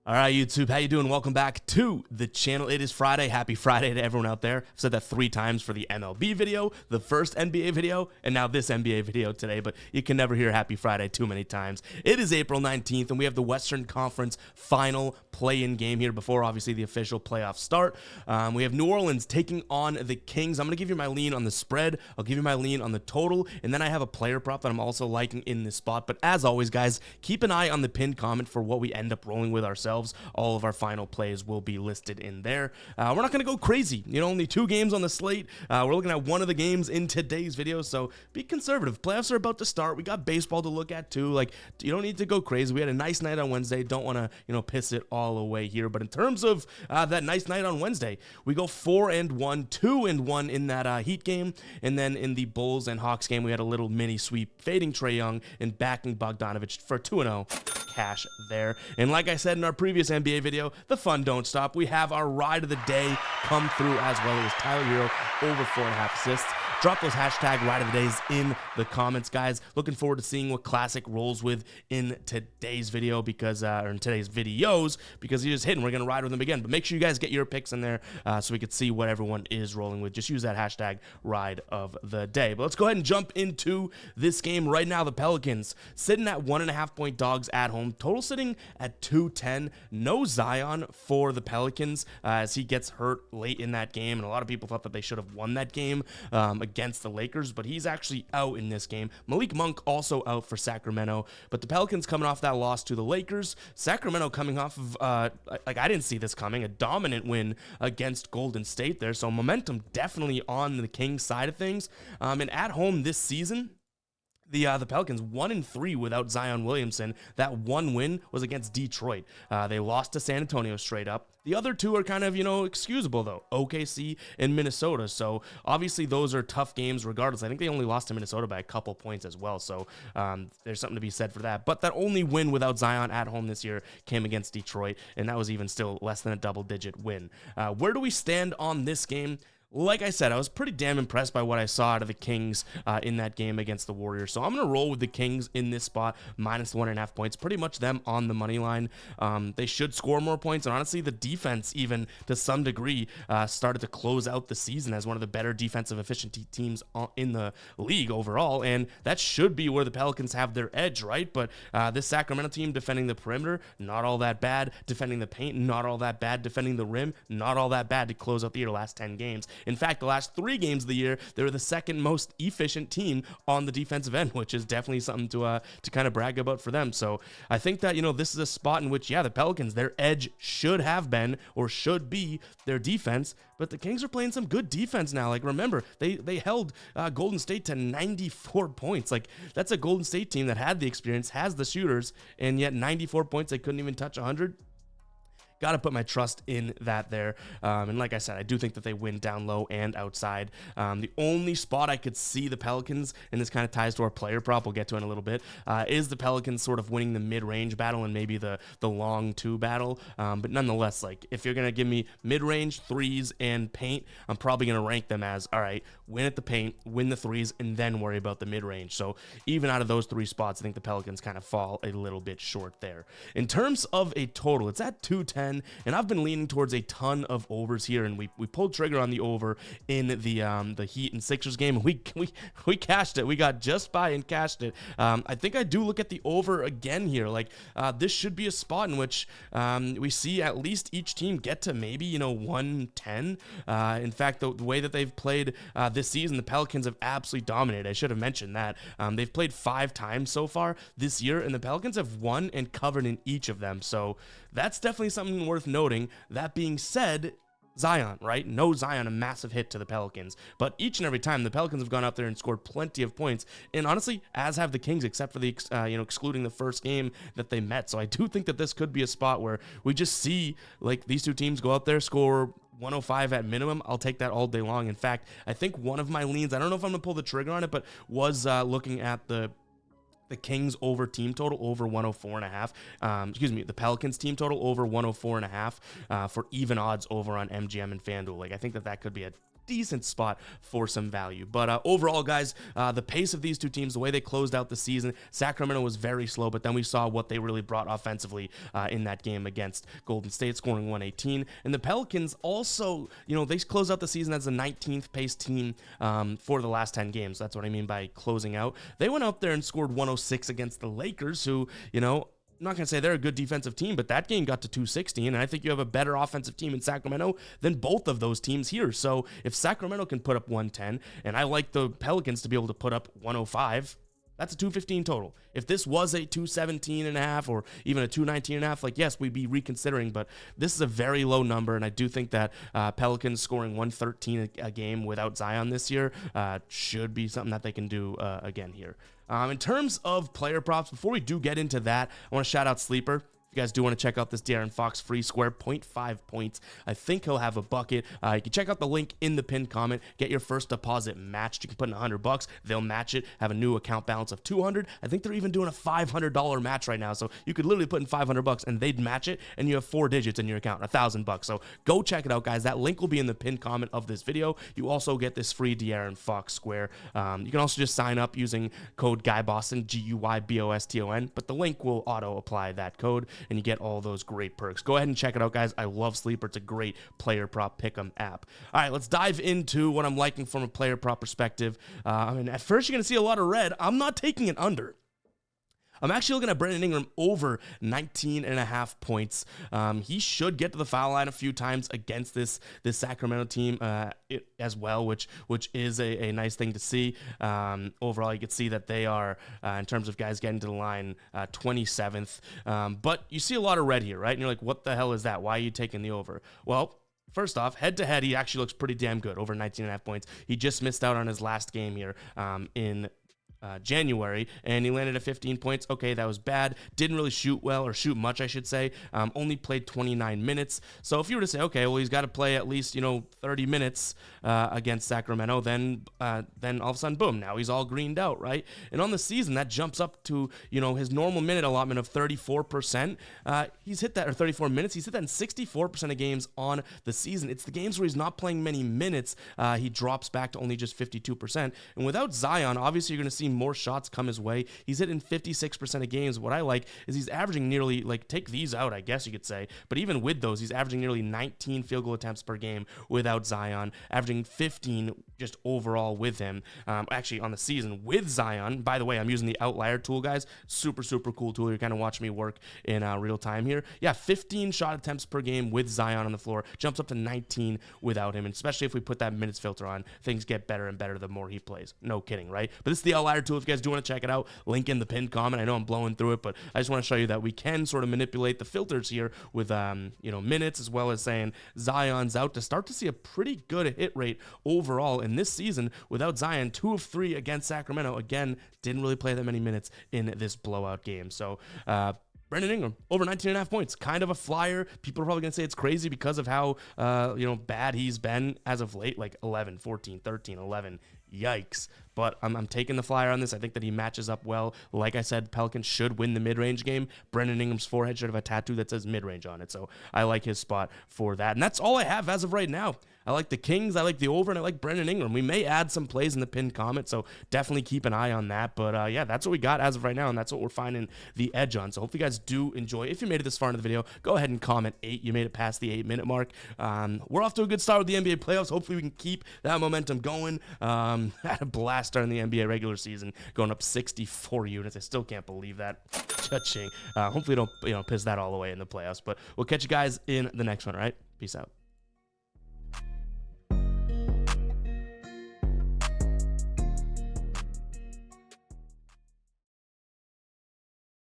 All right, YouTube, how you doing? Welcome back to the channel. It is Friday. Happy Friday to everyone out there. I've said that 3 times for the MLB video, the first NBA video, and now this NBA video today, but you can never hear Happy Friday too many times. It is April 19th, and we have the Western Conference final play-in game here before, obviously, the official playoffs start. We have New Orleans taking on the Kings. I'm going to give you my lean on the spread. I'll give you my lean on the total, and then I have a player prop that I'm also liking in this spot. But as always, guys, keep an eye on the pinned comment for what we end up rolling with ourselves. All of our final plays will be listed in there. We're not going to go crazy. Only 2 games on the slate. We're looking at one of the games in today's video, so be conservative. Playoffs are about to start. We got baseball to look at too. You don't need to go crazy. We had a nice night on Wednesday. Don't want to, piss it all away here. But in terms of that nice night on Wednesday, we go 4-1, 2-1 in that Heat game, and then in the Bulls and Hawks game, we had a little mini sweep, fading Trae Young and backing Bogdanovich for 2-0. Cash there. And like I said in our previous NBA video, the fun don't stop. We have our ride of the day come through as well. It was Tyler Hero over 4.5 assists. Drop those hashtag ride of the days in the comments, guys. Looking forward to seeing what Classic rolls with in today's video because, or in today's videos, because he just hit and we're going to ride with him again. But make sure you guys get your picks in there so we can see what everyone is rolling with. Just use that hashtag ride of the day. But let's go ahead and jump into this game right now. The Pelicans sitting at 1.5-point dogs at home. Total sitting at 210. No Zion for the Pelicans as he gets hurt late in that game. And a lot of people thought that they should have won that game against the Lakers, but he's actually out in this game. Malik Monk also out for Sacramento, but the Pelicans coming off that loss to the Lakers. Sacramento coming off of, I didn't see this coming, a dominant win against Golden State there, so momentum definitely on the Kings side of things. And at home this season, the Pelicans 1-3 without Zion Williamson. That one win was against Detroit. They lost to San Antonio straight up. The other 2 are kind of, excusable though. OKC and Minnesota. So obviously those are tough games regardless. I think they only lost to Minnesota by a couple points as well. So there's something to be said for that. But that only win without Zion at home this year came against Detroit. And that was even still less than a double-digit win. Where do we stand on this game? Like I said, I was pretty damn impressed by what I saw out of the Kings in that game against the Warriors. So I'm going to roll with the Kings in this spot, minus 1.5 points. Pretty much them on the money line. They should score more points. And honestly, the defense, even to some degree, started to close out the season as one of the better defensive efficient teams in the league overall. And that should be where the Pelicans have their edge, right? But this Sacramento team defending the perimeter, not all that bad. Defending the paint, not all that bad. Defending the rim, not all that bad to close out the year, last 10 games. In fact, the last 3 games of the year, they were the second most efficient team on the defensive end, which is definitely something to kind of brag about for them. So I think that, this is a spot in which, the Pelicans, their edge should have been or should be their defense, but the Kings are playing some good defense now. Remember, they held Golden State to 94 points. That's a Golden State team that had the experience, has the shooters, and yet 94 points, they couldn't even touch 100. Got to put my trust in that there. And like I said, I do think that they win down low and outside. The only spot I could see the Pelicans, and this kind of ties to our player prop, we'll get to in a little bit, is the Pelicans sort of winning the mid-range battle and maybe the long 2 battle. But nonetheless, if you're going to give me mid-range, threes, and paint, I'm probably going to rank them as, all right, win at the paint, win the threes, and then worry about the mid-range. So even out of those 3 spots, I think the Pelicans kind of fall a little bit short there. In terms of a total, it's at 210. And I've been leaning towards a ton of overs here, and we pulled trigger on the over in the Heat and Sixers game, and we cashed it. We got just by and cashed it. I think I do look at the over again here. This should be a spot in which we see at least each team get to maybe 110. In fact, the way that they've played this season, the Pelicans have absolutely dominated. I should have mentioned that. They've played 5 times so far this year, and the Pelicans have won and covered in each of them. So that's definitely something worth noting. That being said, Zion, right? No Zion, a massive hit to the Pelicans. But each and every time, the Pelicans have gone out there and scored plenty of points. And honestly, as have the Kings, except for the, excluding the first game that they met. So I do think that this could be a spot where we just see, these 2 teams go out there, score 105 at minimum. I'll take that all day long. In fact, I think one of my leans, I don't know if I'm going to pull the trigger on it, but was looking at the Kings over team total over 104.5. The Pelicans team total over 104.5 for even odds over on MGM and FanDuel. I think that could be a decent spot for some value. But overall, guys, the pace of these two teams, the way they closed out the season, Sacramento was very slow, but then we saw what they really brought offensively in that game against Golden State, scoring 118. And the Pelicans also, they closed out the season as the 19th pace team for the last 10 games. That's what I mean by closing out. They went out there and scored 106 against the Lakers, who, I'm not going to say they're a good defensive team, but that game got to 216, and I think you have a better offensive team in Sacramento than both of those teams here. So if Sacramento can put up 110, and I like the Pelicans to be able to put up 105, that's a 215 total. If this was a 217.5 or even a 219.5, like, yes, we'd be reconsidering, but this is a very low number, and I do think that Pelicans scoring 113 a game without Zion this year should be something that they can do again here. In terms of player props, before we do get into that, I want to shout out Sleeper. If you guys do want to check out this De'Aaron Fox free square, 0.5 points. I think he'll have a bucket. You can check out the link in the pinned comment. Get your first deposit matched. You can put in $100. They'll match it. Have a new account balance of $200. I think they're even doing a $500 match right now. So you could literally put in $500 and they'd match it, and you have 4 digits in your account, $1,000. So go check it out, guys. That link will be in the pinned comment of this video. You also get this free De'Aaron Fox square. You can also just sign up using code GUYBOSTON, GUYBOSTON, but the link will auto apply that code, and you get all those great perks. Go ahead and check it out, guys. I love Sleeper. It's a great player prop pick'em app. All right, let's dive into what I'm liking from a player prop perspective. At first, you're going to see a lot of red. I'm not taking it under. I'm actually looking at Brandon Ingram over 19.5 points. He should get to the foul line a few times against this Sacramento team as well, which is a nice thing to see. Overall, you can see that they are, in terms of guys getting to the line, 27th. But you see a lot of red here, right? And you're like, what the hell is that? Why are you taking the over? Well, first off, head-to-head, he actually looks pretty damn good, over 19.5 points. He just missed out on his last game here in January, and he landed at 15 points. Okay, that was bad. Didn't really shoot well, or shoot much, I should say. Only played 29 minutes. So if you were to say, okay, well, he's got to play at least, 30 minutes against Sacramento, then all of a sudden, boom, now he's all greened out, right? And on the season, that jumps up to, his normal minute allotment of 34%. He's hit that, or 34 minutes. He's hit that in 64% of games on the season. It's the games where he's not playing many minutes. He drops back to only just 52%. And without Zion, obviously, you're going to see more shots come his way. He's hitting 56% of games. What I like is he's averaging nearly, take these out, I guess you could say, but even with those, he's averaging nearly 19 field goal attempts per game without Zion, averaging 15 just overall with him. Actually, on the season with Zion, by the way, I'm using the outlier tool, guys. Super, super cool tool. You're kind of watching me work in real time here. Yeah, 15 shot attempts per game with Zion on the floor, jumps up to 19 without him, and especially if we put that minutes filter on, things get better and better the more he plays. No kidding, right? But this is the outlier tool. If you guys do want to check it out, link in the pinned comment. I know I'm blowing through it, but I just want to show you that we can sort of manipulate the filters here with minutes, as well as saying Zion's out, to start to see a pretty good hit rate overall in this season without Zion. 2 of 3 against Sacramento. Again, didn't really play that many minutes in this blowout game. So Brandon Ingram, over 19.5 points, kind of a flyer. People are probably going to say it's crazy because of how, bad he's been as of late, like 11, 14, 13, 11. Yikes. But I'm taking the flyer on this. I think that he matches up well. Like I said, Pelicans should win the mid-range game. Brandon Ingram's forehead should have a tattoo that says mid-range on it. So I like his spot for that. And that's all I have as of right now. I like the Kings, I like the over, and I like Brandon Ingram. We may add some plays in the pinned comment, so definitely keep an eye on that. But yeah, that's what we got as of right now, and that's what we're finding the edge on. So hopefully you guys do enjoy. If you made it this far into the video, go ahead and comment 8. You made it past the 8-minute mark. We're off to a good start with the NBA playoffs. Hopefully we can keep that momentum going. Had a blast starting the NBA regular season, going up 64 units. I still can't believe that. Cha-ching. Hopefully don't piss that all away in the playoffs. But we'll catch you guys in the next one, all right? Peace out.